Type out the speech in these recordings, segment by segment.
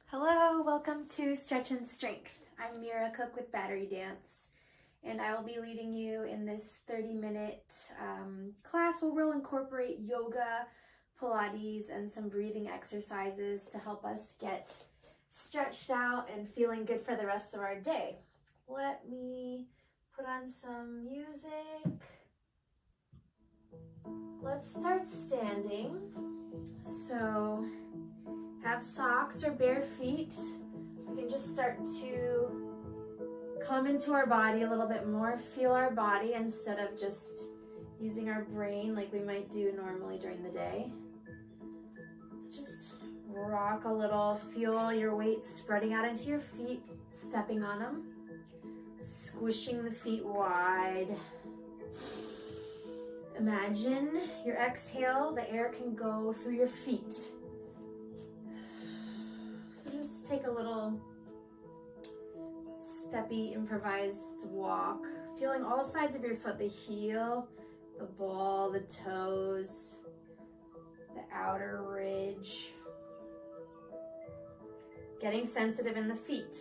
Hello, welcome to Stretch and Strength. I'm Mira, cook with Battery Dance, and I will be leading you in this 30-minute class where we'll incorporate yoga, Pilates, and some breathing exercises to help us get stretched out and feeling good for the rest of our day. Let me put on some music. Let's start standing. So have socks or bare feet. We can just start to come into our body a little bit more, feel our body instead of just using our brain like we might do normally during the day. Let's just rock a little, feel your weight spreading out into your feet, stepping on them, squishing the feet wide. Imagine your exhale, the air can go through your feet. So just take a little steppy, improvised walk, feeling all sides of your foot, the heel, the ball, the toes, the outer ridge. Getting sensitive in the feet.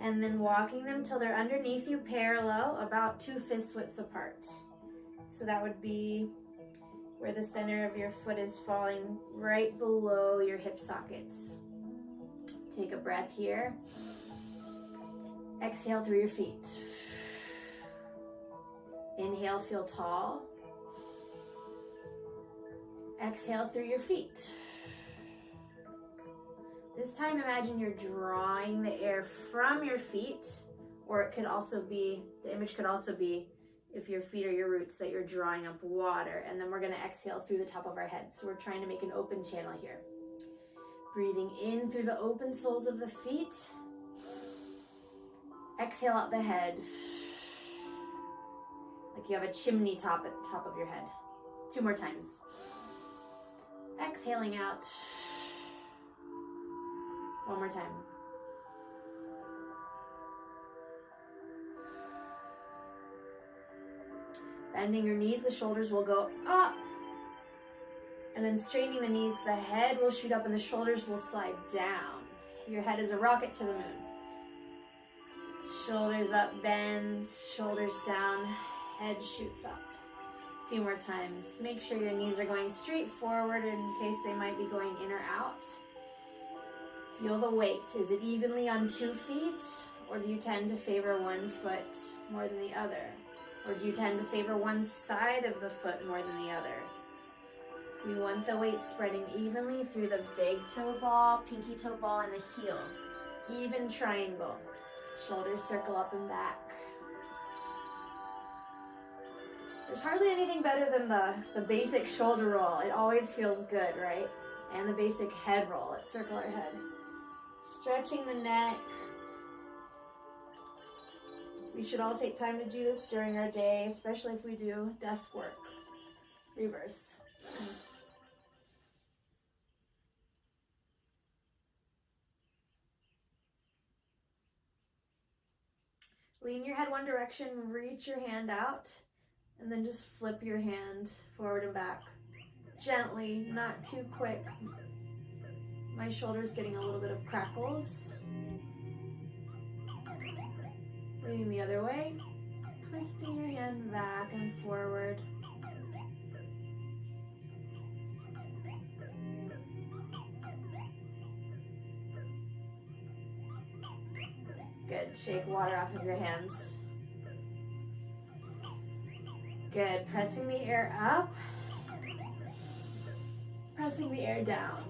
And then walking them till they're underneath you, parallel, about 2 fist widths apart. So that would be where the center of your foot is falling right below your hip sockets. Take a breath here. Exhale through your feet. Inhale, feel tall. Exhale through your feet. This time imagine you're drawing the air from your feet, or it could also be, the image could also be if your feet are your roots, that you're drawing up water, and then we're going to exhale through the top of our head. So we're trying to make an open channel here. Breathing in through the open soles of the feet. Exhale out the head. Like you have a chimney top at the top of your head. 2 more times. Exhaling out. 1 more time. Bending your knees, the shoulders will go up. And then straightening the knees, the head will shoot up and the shoulders will slide down. Your head is a rocket to the moon. Shoulders up, bend, shoulders down, head shoots up. A few more times. Make sure your knees are going straight forward in case they might be going in or out. Feel the weight. Is it evenly on 2 feet, or do you tend to favor one foot more than the other? Or do you tend to favor one side of the foot more than the other? We want the weight spreading evenly through the big toe ball, pinky toe ball, and the heel. Even triangle. Shoulders circle up and back. There's hardly anything better than the basic shoulder roll. It always feels good, right? And the basic head roll. Let's circle our head. Stretching the neck. We should all take time to do this during our day, especially if we do desk work. Reverse. Lean your head one direction, reach your hand out, and then just flip your hand forward and back. Gently, not too quick. My shoulder's getting a little bit of crackles. Leaning the other way, twisting your hand back and forward. Good, shake water off of your hands. Good, pressing the air up, pressing the air down.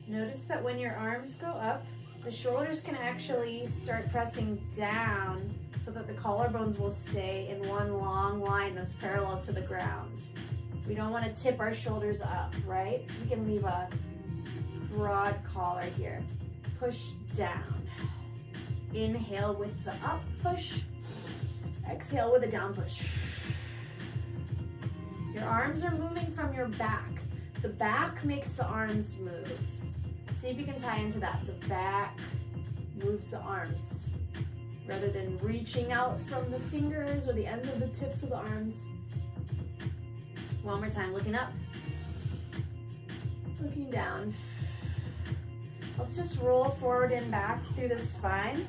Notice that when your arms go up, the shoulders can actually start pressing down so that the collarbones will stay in one long line that's parallel to the ground. We don't want to tip our shoulders up, right? We can leave a broad collar here. Push down. Inhale with the up push. Exhale with a down push. Your arms are moving from your back. The back makes the arms move. See if you can tie into that. The back moves the arms. Rather than reaching out from the fingers or the end of the tips of the arms. One more time, looking up. looking down. Let's just roll forward and back through the spine.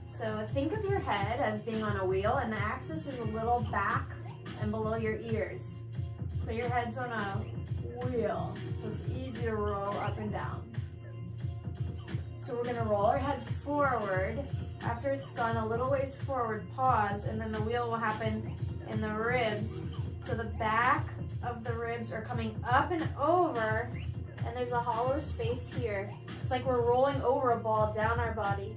So think of your head as being on a wheel, and the axis is a little back and below your ears. So your head's on a wheel, so it's easy to roll up and down. So we're gonna roll our head forward. After it's gone a little ways forward, pause, and then the wheel will happen in the ribs. So the back of the ribs are coming up and over, and there's a hollow space here. It's like we're rolling over a ball down our body.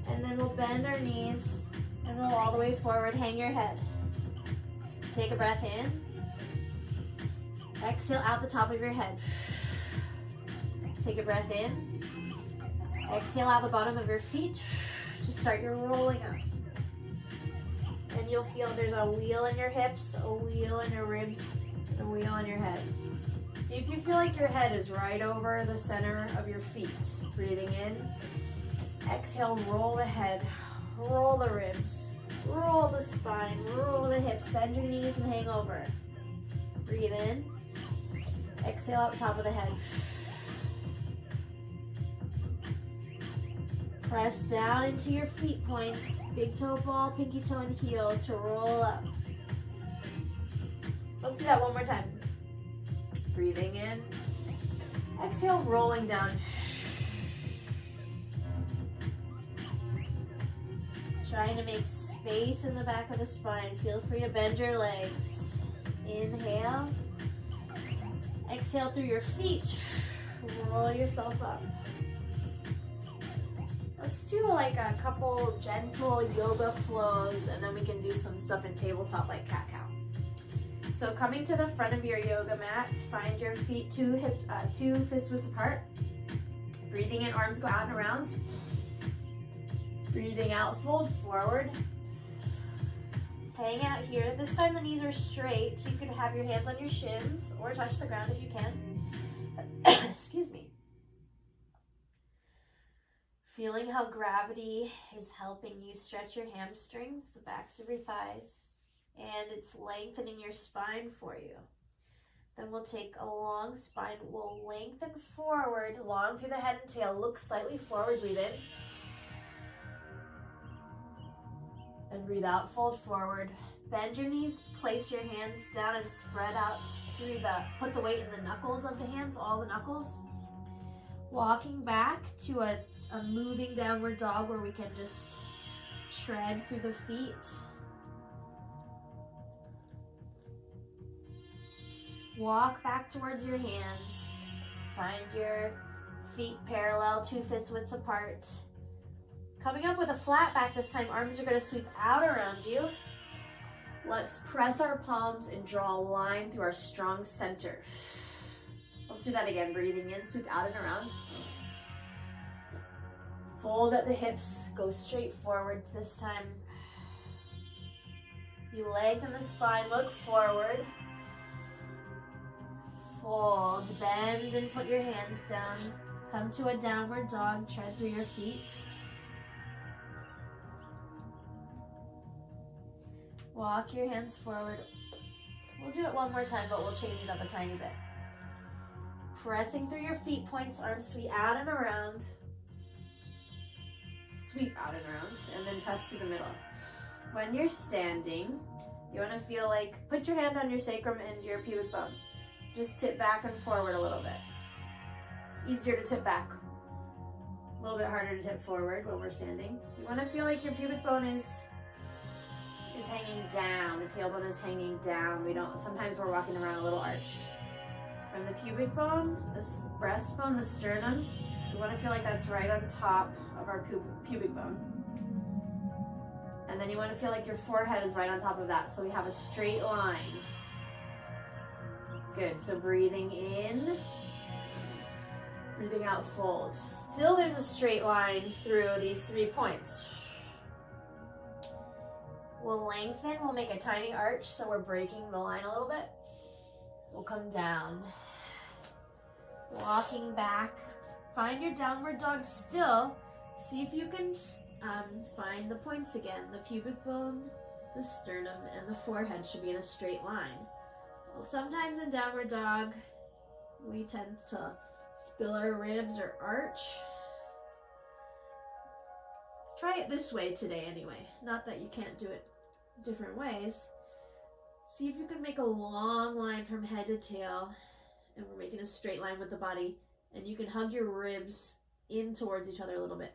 And then we'll bend our knees and roll all the way forward. Hang your head. Take a breath in. Exhale out the top of your head. Take a breath in. Exhale out the bottom of your feet. Just start your rolling up. And you'll feel there's a wheel in your hips, a wheel in your ribs, and a wheel in your head. See if you feel like your head is right over the center of your feet. Breathing in. Exhale, roll the head, roll the ribs, roll the spine, roll the hips, bend your knees and hang over. Breathe in. Exhale out the top of the head. Press down into your feet points, big toe ball, pinky toe and heel to roll up. Let's do that one more time. Breathing in. Exhale, rolling down. Trying to make space in the back of the spine. Feel free to bend your legs. Inhale. Exhale through your feet. Roll yourself up. Let's do like a couple gentle yoga flows, and then we can do some stuff in tabletop like cat-cow. So coming to the front of your yoga mat, find your feet two fist widths apart. Breathing in, arms go out and around. Breathing out, fold forward. Hang out here. This time the knees are straight, so you can have your hands on your shins or touch the ground if you can. Excuse me. Feeling how gravity is helping you stretch your hamstrings, the backs of your thighs, and it's lengthening your spine for you. Then we'll take a long spine. We'll lengthen forward, long through the head and tail. Look slightly forward, breathe in. And breathe out, fold forward. Bend your knees, place your hands down and spread out through put the weight in the knuckles of the hands, all the knuckles. Walking back to a moving downward dog where we can just tread through the feet. Walk back towards your hands. Find your feet parallel, 2 fist widths apart. Coming up with a flat back this time, arms are going to sweep out around you. Let's press our palms and draw a line through our strong center. Let's do that again. Breathing in, sweep out and around. Fold at the hips, go straight forward this time. You lengthen the spine, look forward. Fold, bend and put your hands down. Come to a downward dog, tread through your feet. Walk your hands forward. We'll do it one more time, but we'll change it up a tiny bit. Pressing through your feet points, arms sweep out and around. Sweep out and around, and then press through the middle. When you're standing, you want to feel like, put your hand on your sacrum and your pubic bone. Just tip back and forward a little bit. It's easier to tip back. A little bit harder to tip forward when we're standing. You want to feel like your pubic bone is hanging down. The tailbone is hanging down. Sometimes we're walking around a little arched. From the pubic bone, the breastbone, the sternum, we want to feel like that's right on top of our pubic bone. And then you want to feel like your forehead is right on top of that, so we have a straight line. Good, so breathing in, breathing out, fold. Still there's a straight line through these 3 points. We'll lengthen, we'll make a tiny arch, so we're breaking the line a little bit. We'll come down. Walking back, find your downward dog still. See if you can find the points again. The pubic bone, the sternum, and the forehead should be in a straight line. Well, sometimes in downward dog, We tend to spill our ribs or arch. Try it this way today anyway. Not that you can't do it different ways. See if you can make a long line from head to tail, and we're making a straight line with the body, and you can hug your ribs in towards each other a little bit.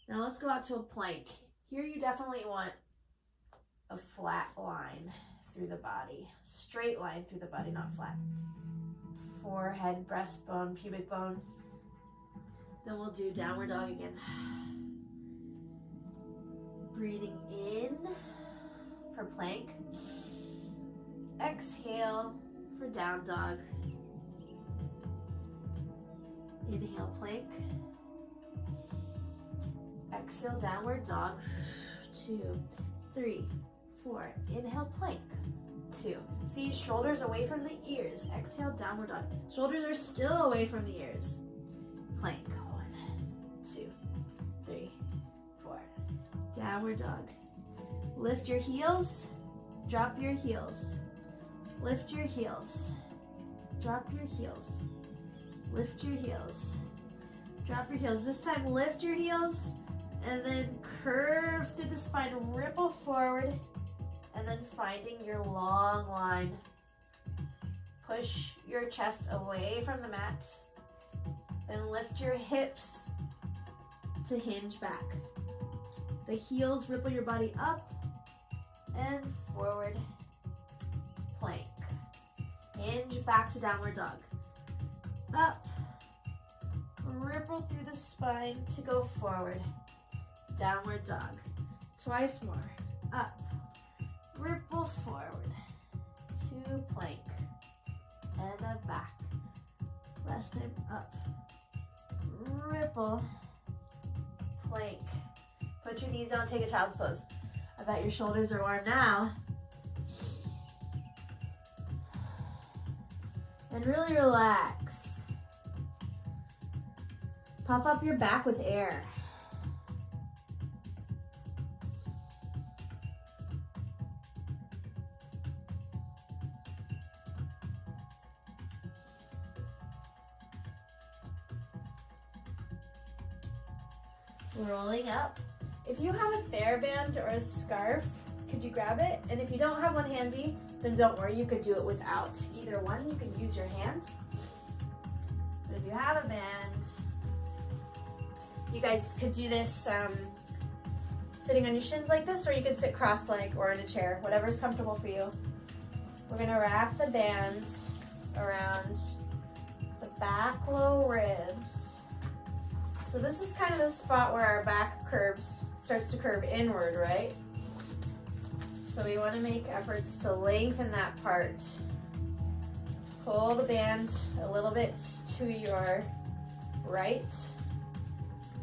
Now let's go out to a plank. Here you definitely want a flat line through the body. Straight line through the body, not flat. Forehead, breastbone, pubic bone. Then we'll do downward dog again. Breathing in for plank. Exhale for down dog. Inhale, plank. Exhale, downward dog. 2, 3, 4. Inhale, plank. 2. See, shoulders away from the ears. Exhale, downward dog. Shoulders are still away from the ears. Plank. 1, 2, 3, 4. Downward dog. Lift your heels. Drop your heels. Lift your heels. Drop your heels. Lift your heels. Drop your heels. This time, lift your heels and then curve through the spine. Ripple forward and then finding your long line. Push your chest away from the mat. Then lift your hips to hinge back. The heels ripple your body up and forward. Plank. Hinge back to downward dog. Up. Ripple through the spine to go forward. Downward dog. Twice more. Up. Ripple forward. 2 plank. And a back. Last time up. Ripple. Plank. Put your knees down, take a child's pose. I bet your shoulders are warm now. And really relax. Puff up your back with air. Rolling up. If you have a TheraBand or a scarf, could you grab it? And if you don't have one handy, then don't worry, you could do it without either one. You can use your hand. But if you have a band, you guys could do this sitting on your shins like this, or you could sit cross-legged or in a chair, whatever's comfortable for you. We're gonna wrap the band around the back low ribs. So this is kind of the spot where our back starts to curve inward, right? So we want to make efforts to lengthen that part. Pull the band a little bit to your right.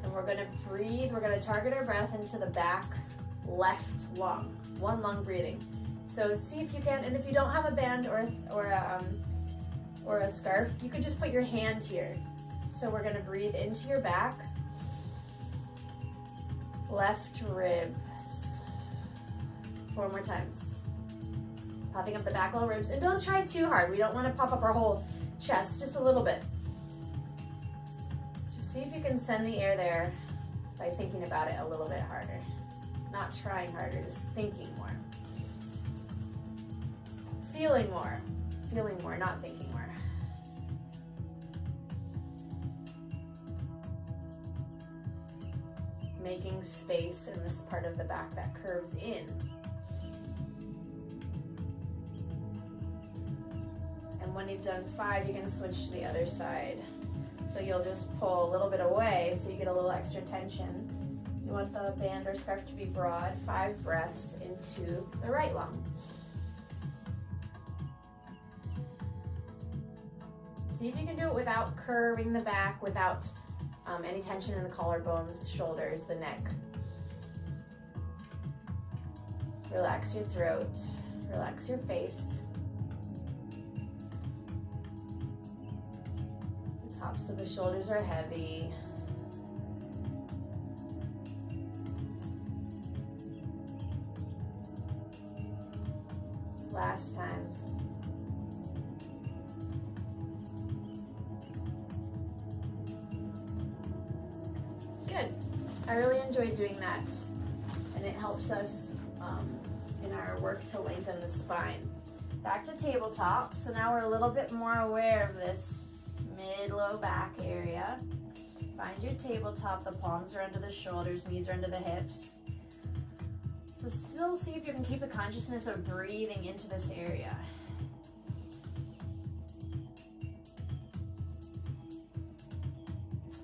And we're going to breathe. We're going to target our breath into the back left lung. 1 lung breathing. So see if you can, and if you don't have a band or a scarf, you could just put your hand here. So we're going to breathe into your back. Left ribs. 4 more times. Popping up the back low ribs. And don't try too hard. We don't want to pop up our whole chest, just a little bit. Just see if you can send the air there by thinking about it a little bit harder. Not trying harder, just thinking more. Feeling more. Feeling more, not thinking more. Making space in this part of the back that curves in. And when you've done 5, you can switch to the other side. So you'll just pull a little bit away so you get a little extra tension. You want the band or scarf to be broad. 5 breaths into the right lung. See if you can do it without curving the back, without any tension in the collarbones, shoulders, the neck. Relax your throat, relax your face. The tops of the shoulders are heavy. Last time. Good. I really enjoy doing that, and it helps us in our work to lengthen the spine. Back to tabletop. So now we're a little bit more aware of this mid-low back area. Find your tabletop. The palms are under the shoulders, knees are under the hips. So still see if you can keep the consciousness of breathing into this area.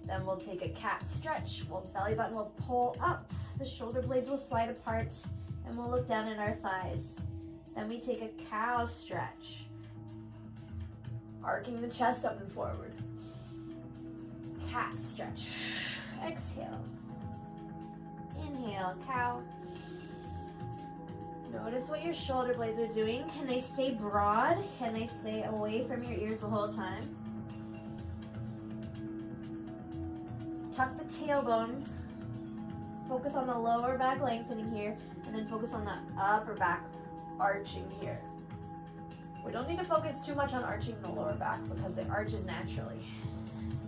Then we'll take a cat stretch. Belly button will pull up. The shoulder blades will slide apart, and we'll look down at our thighs. Then we take a cow stretch, arcing the chest up and forward. Cat stretch. Exhale. Inhale, cow. Notice what your shoulder blades are doing. Can they stay broad? Can they stay away from your ears the whole time? Tuck the tailbone. Focus on the lower back lengthening here, and then focus on the upper back arching here. We don't need to focus too much on arching the lower back because it arches naturally.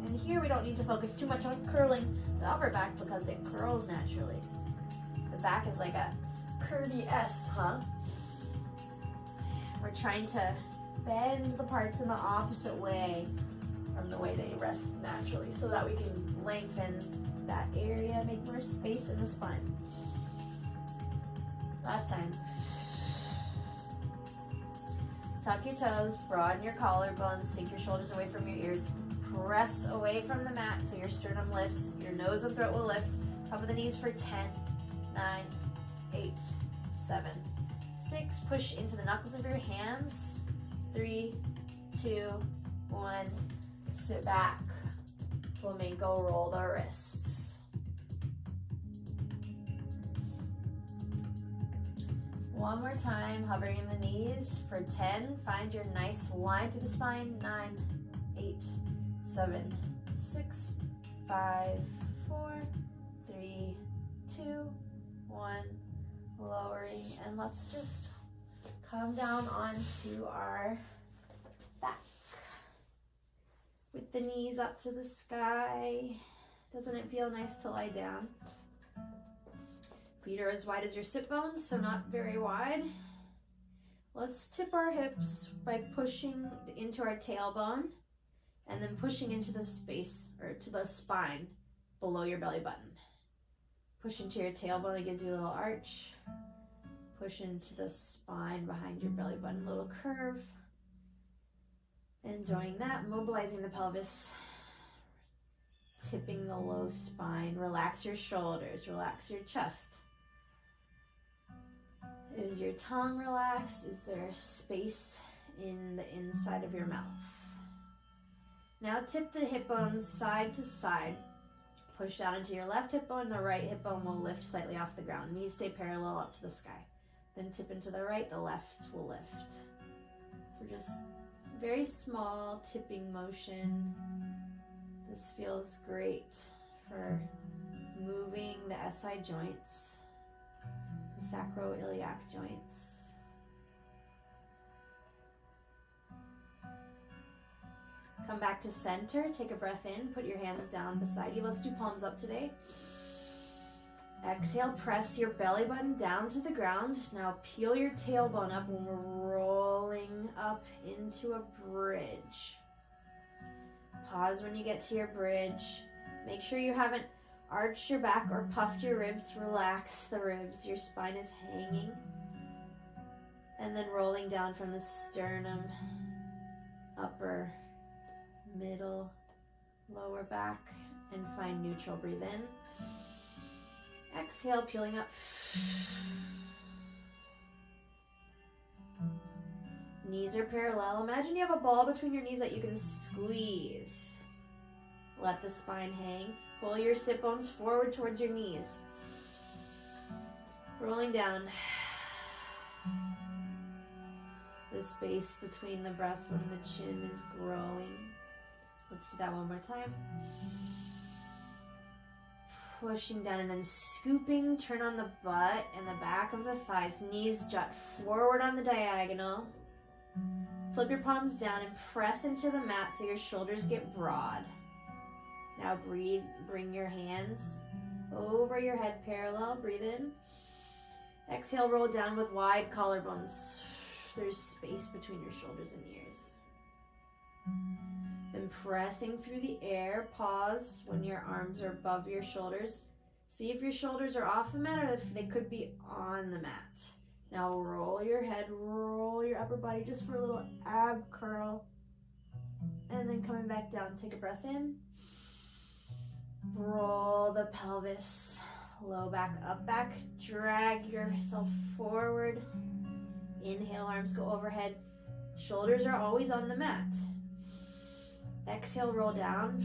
And here we don't need to focus too much on curling the upper back because it curls naturally. The back is like a curvy S, huh? We're trying to bend the parts in the opposite way from the way they rest naturally so that we can lengthen that area, make more space in the spine. Last time. Tuck your toes, broaden your collarbones, sink your shoulders away from your ears, press away from the mat so your sternum lifts, your nose and throat will lift. Cover the knees for 10, 9, 8, 7, 6. Push into the knuckles of your hands. 3, 2, 1. Sit back. Flamingo, roll the wrists. One more time, hovering in the knees for 10. Find your nice line through the spine. 9, 8, 7, 6, 5, 4, 3, 2, 1. Lowering, and let's just come down onto our back with the knees up to the sky. Doesn't it feel nice to lie down? Feet are as wide as your sit bones, so not very wide. Let's tip our hips by pushing into our tailbone and then pushing into the space or to the spine below your belly button. Push into your tailbone, it gives you a little arch. Push into the spine behind your belly button, little curve. Enjoying that, mobilizing the pelvis, tipping the low spine. Relax your shoulders, relax your chest. Is your tongue relaxed? Is there space in the inside of your mouth? Now tip the hip bones side to side. Push down into your left hip bone. The right hip bone will lift slightly off the ground. Knees stay parallel up to the sky. Then tip into the right, the left will lift. So just very small tipping motion. This feels great for moving the SI joints, the sacroiliac joints. Come back to center, take a breath in, put your hands down beside you. Let's do palms up today. Exhale, press your belly button down to the ground. Now peel your tailbone up when we're rolling up into a bridge. Pause when you get to your bridge. Make sure you haven't arched your back or puffed your ribs. Relax the ribs. Your spine is hanging. And then rolling down from the sternum, upper, middle, lower back, and find neutral. Breathe in. Exhale, peeling up. Knees are parallel. Imagine you have a ball between your knees that you can squeeze. Let the spine hang. Pull your sit bones forward towards your knees. Rolling down. The space between the breastbone and the chin is growing. Let's do that one more time. Pushing down and then scooping. Turn on the butt and the back of the thighs. Knees jut forward on the diagonal. Flip your palms down and press into the mat so your shoulders get broad. Now breathe, bring your hands over your head parallel, breathe in. Exhale, roll down with wide collarbones. There's space between your shoulders and ears. Then pressing through the air, pause when your arms are above your shoulders. See if your shoulders are off the mat or if they could be on the mat. Now roll your head, roll your upper body just for a little ab curl. And then coming back down, take a breath in. Roll the pelvis, low back, up back. Drag yourself forward. Inhale, arms go overhead. Shoulders are always on the mat. Exhale, roll down.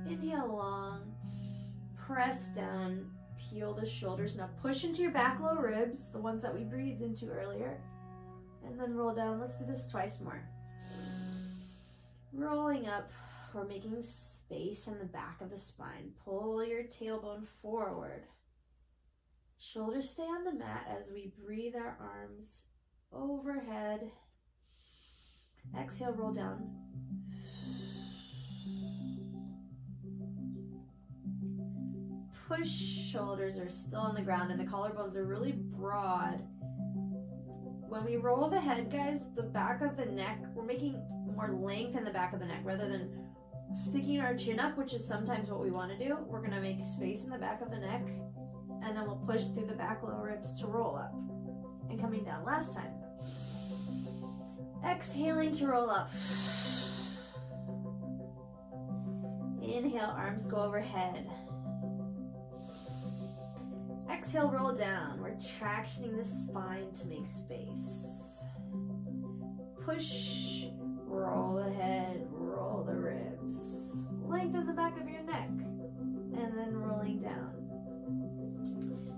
Inhale long. Press down. Peel the shoulders. Now push into your back low ribs, the ones that we breathed into earlier. And then roll down. Let's do this twice more. Rolling up. We're making space in the back of the spine. Pull your tailbone forward. Shoulders stay on the mat as we breathe our arms overhead. Exhale, roll down. Push, shoulders are still on the ground and the collarbones are really broad. When we roll the head, guys, the back of the neck, we're making more length in the back of the neck rather than sticking our chin up, which is sometimes what we want to do. We're going to make space in the back of the neck and then we'll push through the back low ribs to roll up. And coming down last time. Exhaling to roll up. Inhale, arms go overhead. Exhale, roll down. We're tractioning the spine to make space. Push, roll the head, roll the ribs. Lengthen the back of your neck. And then rolling down.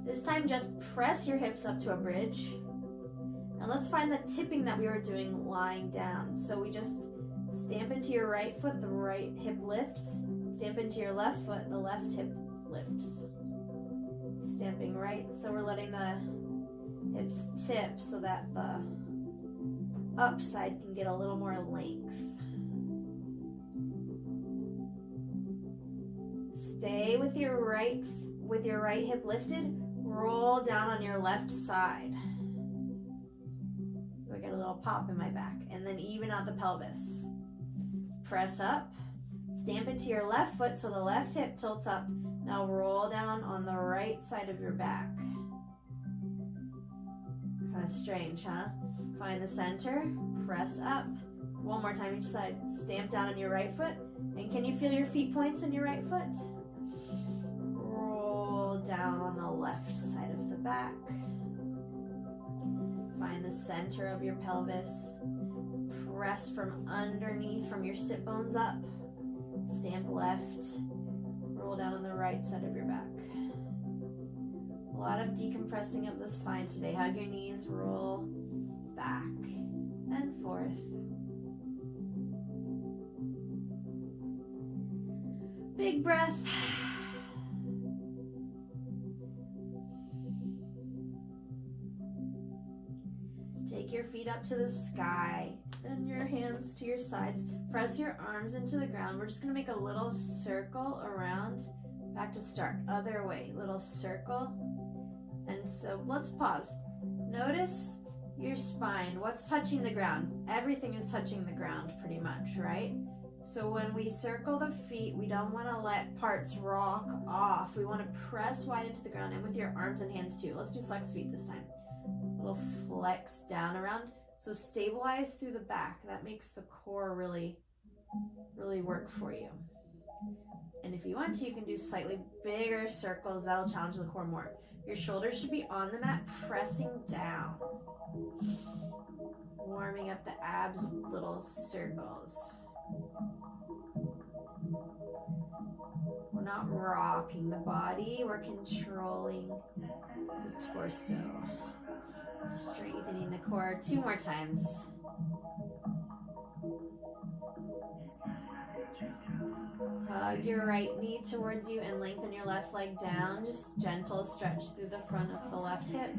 This time just press your hips up to a bridge. And let's find the tipping that we were doing lying down. So we just stamp into your right foot, the right hip lifts. Stamp into your left foot, the left hip lifts. Stamping right, so we're letting the hips tip so that the upside can get a little more length. Stay with your right hip lifted. Roll down on your left side. I get a little pop in my back. And then even out the pelvis. Press up. Stamp into your left foot so the left hip tilts up. Now roll down on the right side of your back. Kind of strange, huh? Find the center. Press up. One more time each side. Stamp down on your right foot. And can you feel your feet points in your right foot? Roll down on the left side of the back. Find the center of your pelvis. Press from underneath, from your sit bones up. Stamp left. Roll down on the right side of your back. A lot of decompressing of the spine today. Hug your knees, roll back and forth. Big breath. Take your feet up to the sky and your hands to your sides. Press your arms into the ground. We're just going to make a little circle around. Back to start. Other way. Little circle. And so let's pause. Notice your spine. What's touching the ground? Everything is touching the ground pretty much, right? So when we circle the feet, we don't want to let parts rock off. We want to press wide into the ground and with your arms and hands too. Let's do flex feet this time. Little flex down around. So stabilize through the back. That makes the core really work for you. And if you want to, you can do slightly bigger circles. That'll challenge the core more. Your shoulders should be on the mat, pressing down. Warming up the abs with little circles. We're not rocking the body, we're controlling the torso. Strengthening the core 2 more times. Hug your right knee towards you and lengthen your left leg down. Just gentle stretch through the front of the left hip.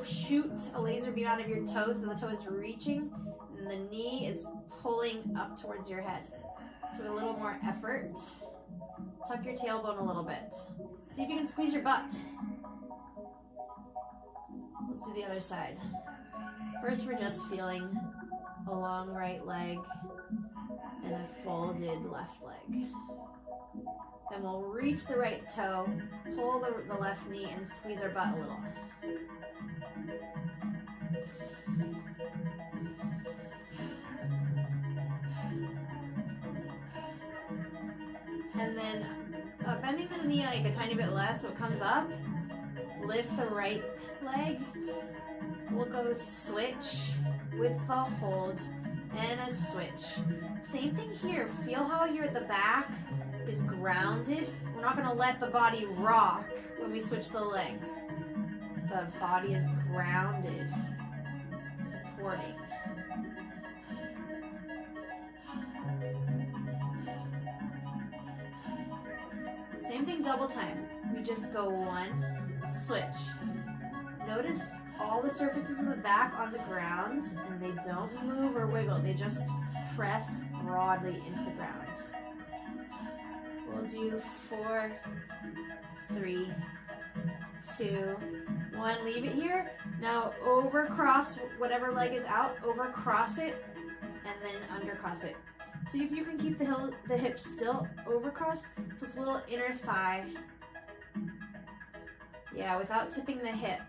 shoot a laser beam out of your toe so the toe is reaching and the knee is pulling up towards your head. So a little more effort. Tuck your tailbone a little bit. See if you can squeeze your butt. Let's do the other side. First, we're just feeling a long right leg and a folded left leg. Then we'll reach the right toe, pull the left knee, and squeeze our butt a little. And then bending the knee like a tiny bit less so it comes up. Lift the right leg. We'll go switch with the hold and a switch. Same thing here. Feel how the back is grounded. We're not going to let the body rock when we switch the legs. The body is grounded, supporting. Same thing double time. We just go one, switch. Notice all the surfaces of the back on the ground, and they don't move or wiggle. They just press broadly into the ground. We'll do 4, 3, 2, 1. Leave it here. Now overcross whatever leg is out, overcross it, and then undercross it. See if you can keep the hips still overcross. So it's a little inner thigh. Yeah, without tipping the hip.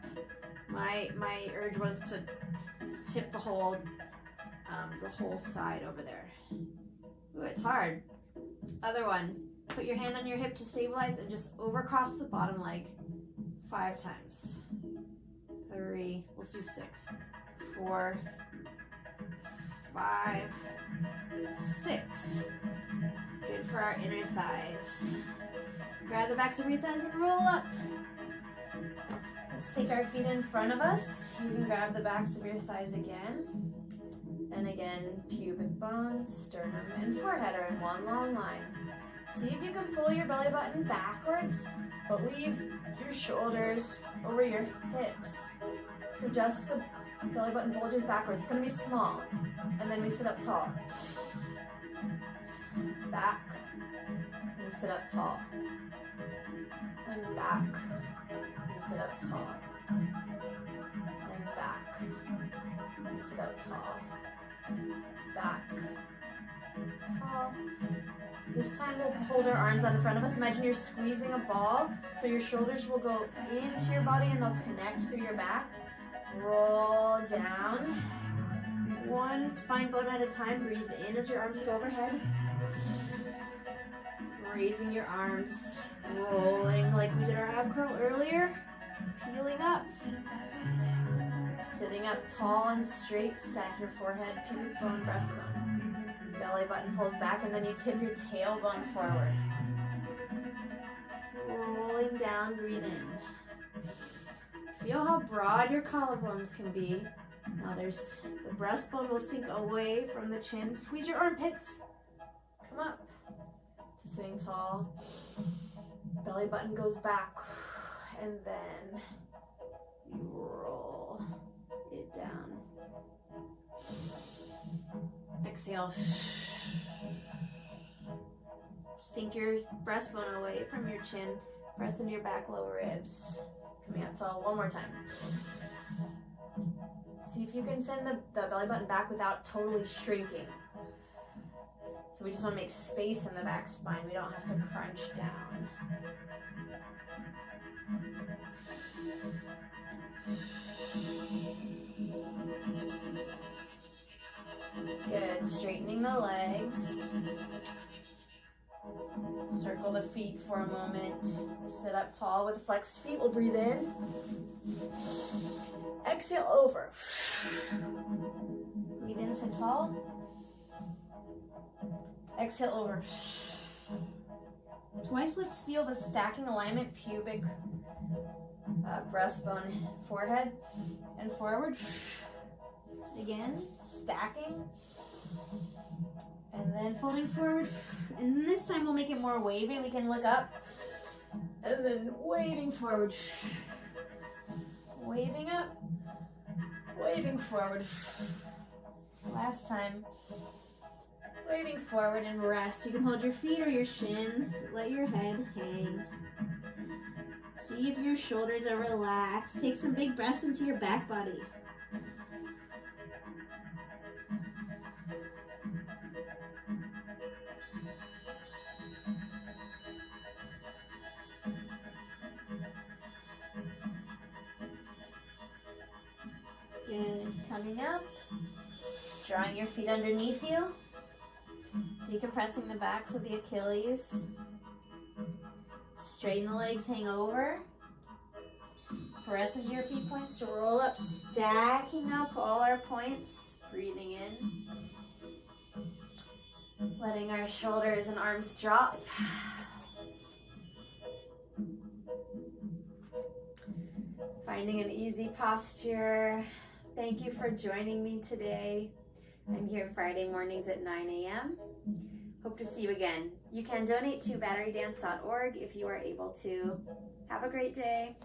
My urge was to tip the whole side over there. Ooh, it's hard. Other one. Put your hand on your hip to stabilize and just overcross the bottom leg 5 times. 3, let's do 6, 4, 5, 6. Good for our inner thighs. Grab the backs of your thighs and roll up. Let's take our feet in front of us. You can grab the backs of your thighs again. And again, pubic bone, sternum, and forehead are in one long line. See if you can pull your belly button backwards, but leave your shoulders over your hips. So just the belly button bulges backwards. It's going to be small. And then we sit up tall. Back. And sit up tall. And back. And sit up tall. And back. And sit up tall. Back. Tall. This time we'll hold our arms out in front of us. Imagine you're squeezing a ball, so your shoulders will go into your body and they'll connect through your back. Roll down. One spine bone at a time. Breathe in as your arms go overhead. Raising your arms, rolling like we did our ab curl earlier. Peeling up. Sitting up tall and straight. Stack your forehead, pubic bone, breastbone. Belly button pulls back, and then you tip your tailbone forward. Rolling down, breathe in. Feel how broad your collarbones can be. Now the breastbone will sink away from the chin. Squeeze your armpits. Come up to sitting tall. Belly button goes back, and then you roll it down. Exhale. Sink your breastbone away from your chin. Press into your back lower ribs. Coming out tall. One more time. See if you can send the belly button back without totally shrinking. So we just want to make space in the back spine. We don't have to crunch down. Good. Straightening the legs. Circle the feet for a moment. Sit up tall with flexed feet. We'll breathe in. Exhale over. Breathe in, sit tall. Exhale over. Twice, let's feel the stacking alignment, pubic, breastbone, forehead, and forward. Again, stacking. And then folding forward. And this time we'll make it more wavy. We can look up. And then waving forward. Waving up, waving forward. Last time. Waving forward and rest. You can hold your feet or your shins. Let your head hang. See if your shoulders are relaxed. Take some big breaths into your back body. Good. Coming up. Drawing your feet underneath you. Decompressing the backs of the Achilles. Straighten the legs, hang over. Press into your feet points to roll up, stacking up all our points. Breathing in. Letting our shoulders and arms drop. Finding an easy posture. Thank you for joining me today. I'm here Friday mornings at 9 a.m. Hope to see you again. You can donate to batterydance.org if you are able to. Have a great day.